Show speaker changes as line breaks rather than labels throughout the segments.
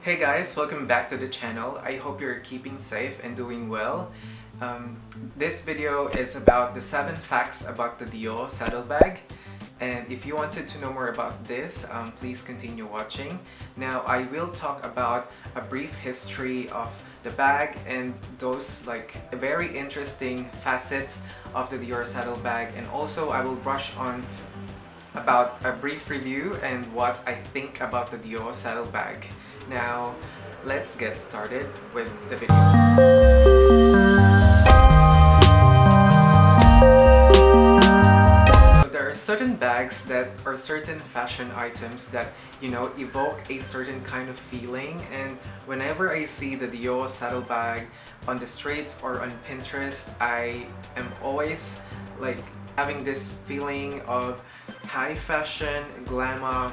Hey guys, welcome back to the channel. I hope you're keeping safe and doing well. This video is about the 7 facts about the Dior Saddle bag. And if you wanted to know more about this, please continue watching. Now I will talk about a brief history of the bag and those very interesting facets of the Dior Saddle bag, and also I will brush on about a brief review and what I think about the Dior Saddle bag. Now, let's get started with the video. So there are certain bags or certain fashion items that, evoke a certain kind of feeling, and whenever I see the Dior Saddle bag on the streets or on Pinterest, I am always having this feeling of high fashion, glamour,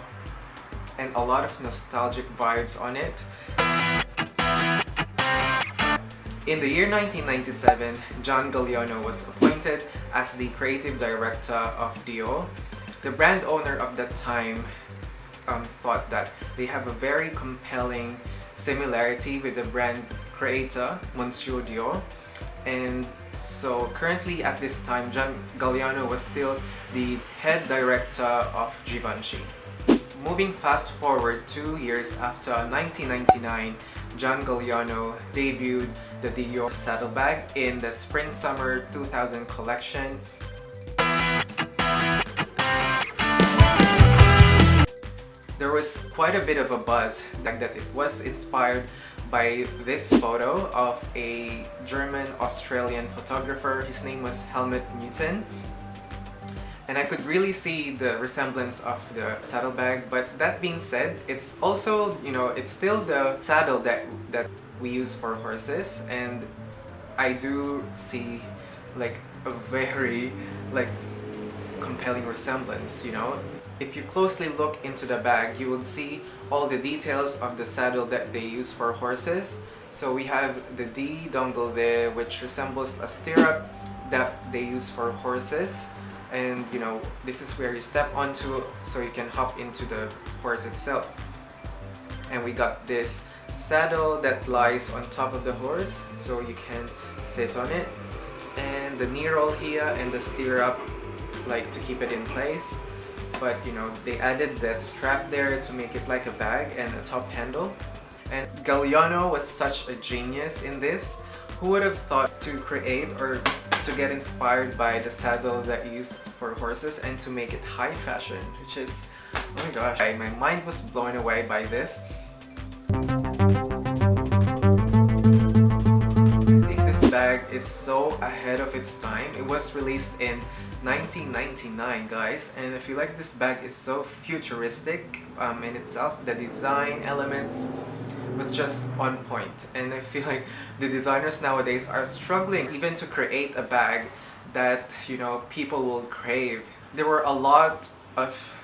and a lot of nostalgic vibes on it. In the year 1997, John Galliano was appointed as the creative director of Dior. The brand owner of that time thought that they have a very compelling similarity with the brand creator, Monsieur Dior. And so currently at this time, John Galliano was still the head director of Givenchy. Moving fast forward 2 years after 1999, John Galliano debuted the Dior Saddle bag in the Spring-Summer 2000 collection. There was quite a bit of a buzz that it was inspired by this photo of a German-Australian photographer. His name was Helmut Newton. And I could really see the resemblance of the saddle bag, but that being said, it's also, it's still the saddle that we use for horses, and I do see a very compelling resemblance, If you closely look into the bag, you will see all the details of the saddle that they use for horses. So we have the D dongle there, which resembles a stirrup that they use for horses. And this is where you step onto so you can hop into the horse itself. And we got this saddle that lies on top of the horse so you can sit on it, and the knee roll here and the stirrup to keep it in place. But they added that strap there to make it like a bag and a top handle. And Galliano was such a genius in this. Who would have thought to create or to get inspired by the saddle that used for horses and to make it high fashion, which is, oh my gosh, my mind was blown away by this. I think this bag is so ahead of its time. It was released in 1999, guys, and I feel like this bag is so futuristic in itself. The design elements was just on point, and I feel like the designers nowadays are struggling even to create a bag that people will crave. There were a lot of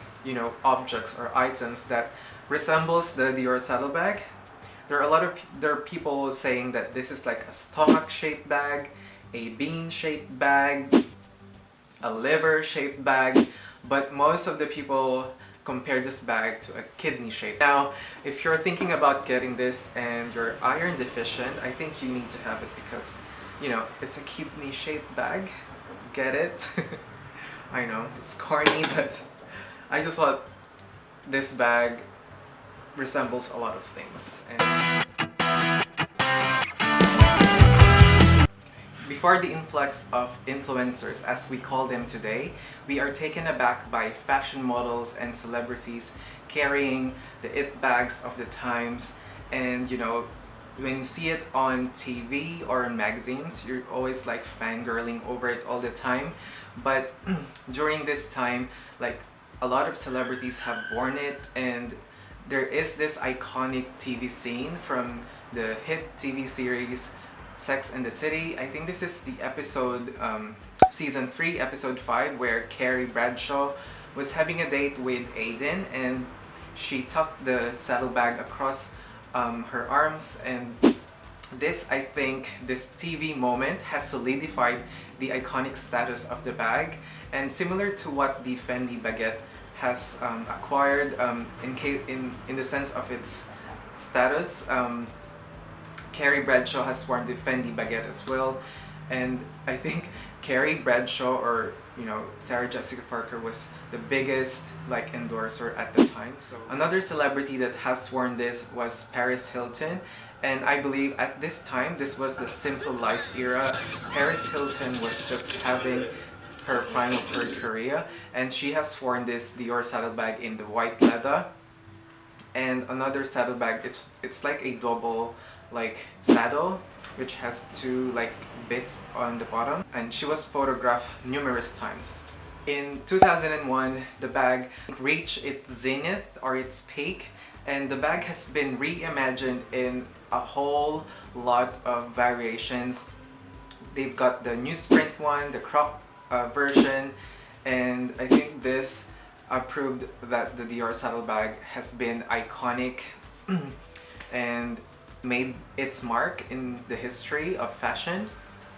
objects or items that resembles the Dior Saddle bag. There are people saying that this is like a stomach shaped bag, a bean shaped bag, a liver shaped bag, but most of the people compare this bag to a kidney shape. Now, if you're thinking about getting this and you're iron deficient, I think you need to have it because, it's a kidney shaped bag. Get it? I know, it's corny, but I just thought this bag resembles a lot of things. And before the influx of influencers, as we call them today, we are taken aback by fashion models and celebrities carrying the it bags of the times. And when you see it on TV or in magazines, you're always fangirling over it all the time. But during this time, a lot of celebrities have worn it, and there is this iconic TV scene from the hit TV series Sex and the City. I think this is the episode, season 3, episode 5, where Carrie Bradshaw was having a date with Aiden, and she tucked the saddlebag across her arms. And I think this TV moment has solidified the iconic status of the bag, and similar to what the Fendi baguette has acquired in the sense of its status. Carrie Bradshaw has worn the Fendi baguette as well, and I think Carrie Bradshaw, or Sarah Jessica Parker, was the biggest like endorser at the time. So another celebrity that has worn this was Paris Hilton, and I believe at this time this was the simple life era. Paris Hilton was just having her prime of her career, and she has worn this Dior saddlebag in the white leather. And another saddlebag, it's like a double like saddle, which has two like bits on the bottom, and she was photographed numerous times. In 2001, the bag reached its zenith or its peak, and the bag has been reimagined in a whole lot of variations. They've got the newsprint one, the crop version, and I think this proved that the Dior saddlebag has been iconic and made its mark in the history of fashion.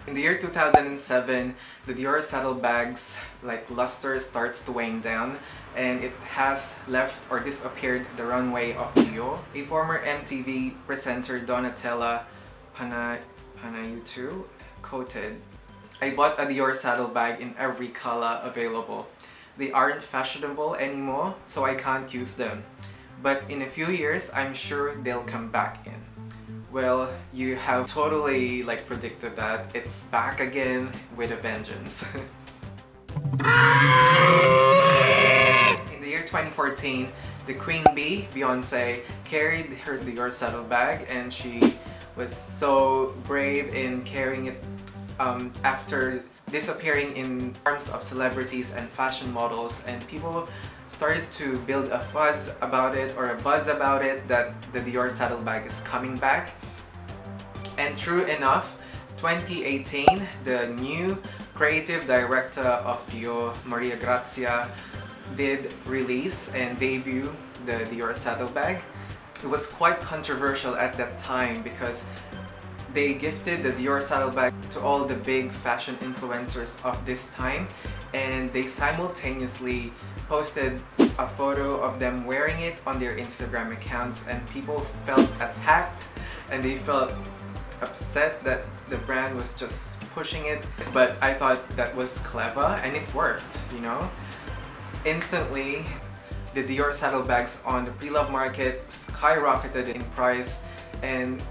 In the year 2007, the Dior saddlebag's like luster starts to wane down, and it has left or disappeared the runway of Dior. A former MTV presenter, Donatella Panayiotou, quoted, "I bought a Dior saddlebag in every color available. They aren't fashionable anymore, so I can't use them. But in a few years, I'm sure they'll come back in." Well, you have totally like predicted that. It's back again with a vengeance. In the year 2014, the Queen Bee, Beyonce, carried her Dior saddlebag, and she was so brave in carrying it after disappearing in arms of celebrities and fashion models, and people started to build a fuzz about it, or a buzz about it, that the Dior saddlebag is coming back. And true enough, 2018, the new creative director of Dior, Maria Grazia, did release and debut the Dior saddlebag. It was quite controversial at that time because they gifted the Dior saddlebag to all the big fashion influencers of this time, and they simultaneously posted a photo of them wearing it on their Instagram accounts, and people felt attacked and they felt upset that the brand was just pushing it. But I thought that was clever, and it worked, Instantly, the Dior saddlebags on the pre-loved market skyrocketed in price, and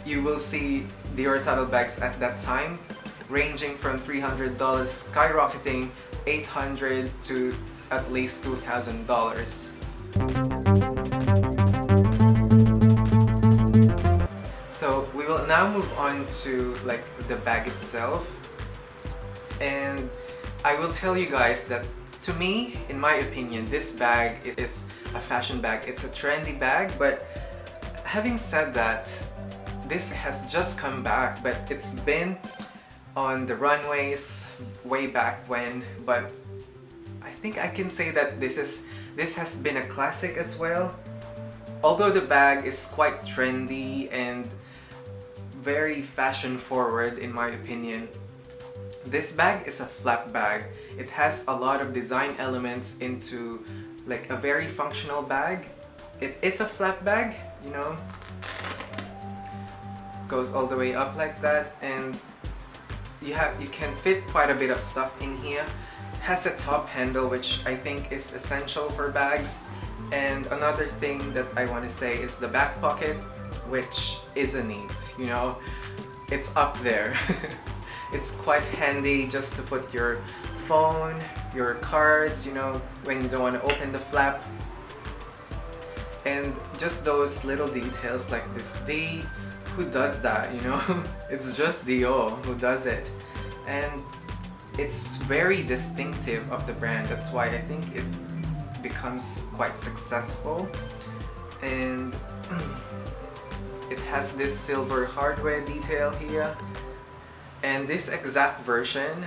you will see Dior saddlebags at that time ranging from $300 skyrocketing $800 to at least $2,000. So we will now move on to like the bag itself, and I will tell you guys that to me, in my opinion, this bag is a fashion bag. It's a trendy bag, but having said that, this has just come back, but it's been on the runways way back when. But I think I can say that this has been a classic as well. Although the bag is quite trendy and very fashion forward in my opinion, this bag is a flap bag. It has a lot of design elements into like a very functional bag. It is a flap bag, goes all the way up like that, and you can fit quite a bit of stuff in here. Has a top handle, which I think is essential for bags. And another thing that I want to say is the back pocket, which is a need, it's up there. It's quite handy just to put your phone, your cards, when you don't want to open the flap. And just those little details like this D, who does that, It's just Dior who does it. And it's very distinctive of the brand. That's why I think it becomes quite successful. And it has this silver hardware detail here. And this exact version,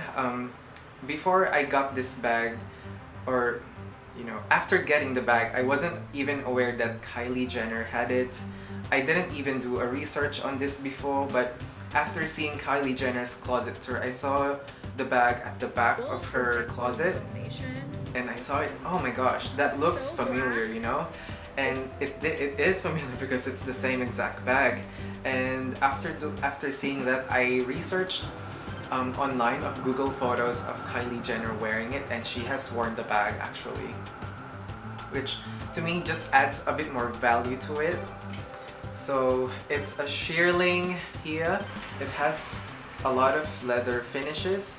before I got this bag, or after getting the bag, I wasn't even aware that Kylie Jenner had it. I didn't even do a research on this before, but after seeing Kylie Jenner's closet tour, I saw the bag at the back of her closet, and I saw it, oh my gosh, that looks familiar, and it is familiar because it's the same exact bag. And after seeing that, I researched online of Google photos of Kylie Jenner wearing it, and she has worn the bag actually, which to me just adds a bit more value to it. So it's a shearling here. It has a lot of leather finishes.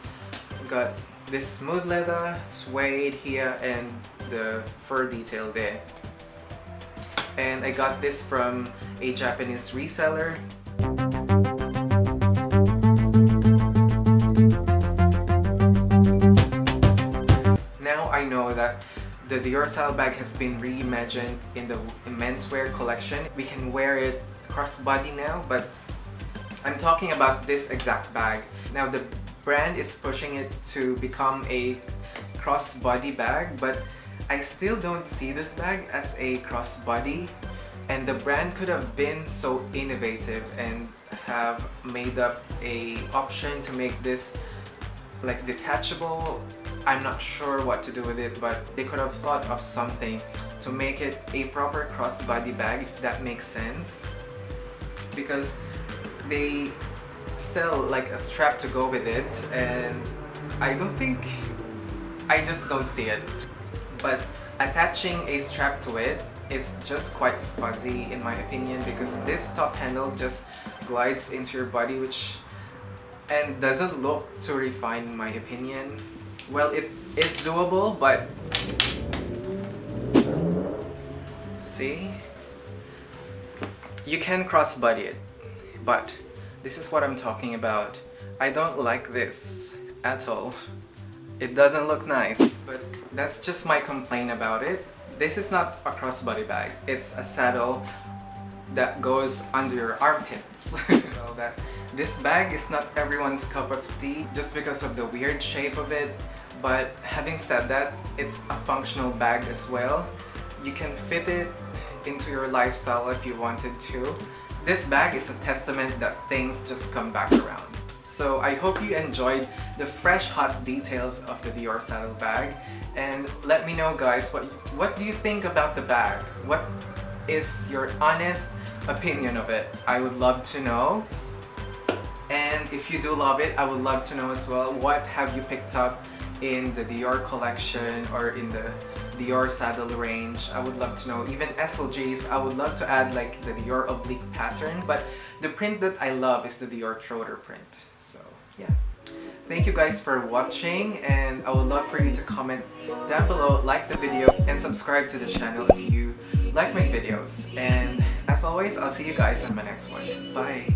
Got this smooth leather, suede here, and the fur detail there. And I got this from a Japanese reseller. Now I know that the Dior Saddle bag has been reimagined in the menswear collection. We can wear it crossbody now, but I'm talking about this exact bag. Now the brand is pushing it to become a crossbody bag, but I still don't see this bag as a crossbody, and the brand could have been so innovative and have made up a option to make this like detachable. I'm not sure what to do with it, but they could have thought of something to make it a proper crossbody bag, if that makes sense, because they sell like a strap to go with it, and I just don't see it. But attaching a strap to it is just quite fuzzy in my opinion, because this top handle just glides into your body, and doesn't look too refined in my opinion. Well, it is doable, but see, you can crossbody it, but this is what I'm talking about. I don't like this at all. It doesn't look nice, but that's just my complaint about it. This is not a crossbody bag. It's a saddle that goes under your armpits. So that this bag is not everyone's cup of tea just because of the weird shape of it. But having said that, it's a functional bag as well. You can fit it into your lifestyle if you wanted to. This bag is a testament that things just come back around. So I hope you enjoyed the fresh hot details of the Dior Saddle bag, and let me know guys, what do you think about the bag? What is your honest opinion of it? I would love to know. And if you do love it, I would love to know as well, what have you picked up in the Dior collection or in the Dior Saddle range? I would love to know. Even SLGs, I would love to add like the Dior oblique pattern, but the print that I love is the Dior Trotter print. So yeah, thank you guys for watching, and I would love for you to comment down below, like the video, and subscribe to the channel if you like my videos. And as always, I'll see you guys in my next one. Bye!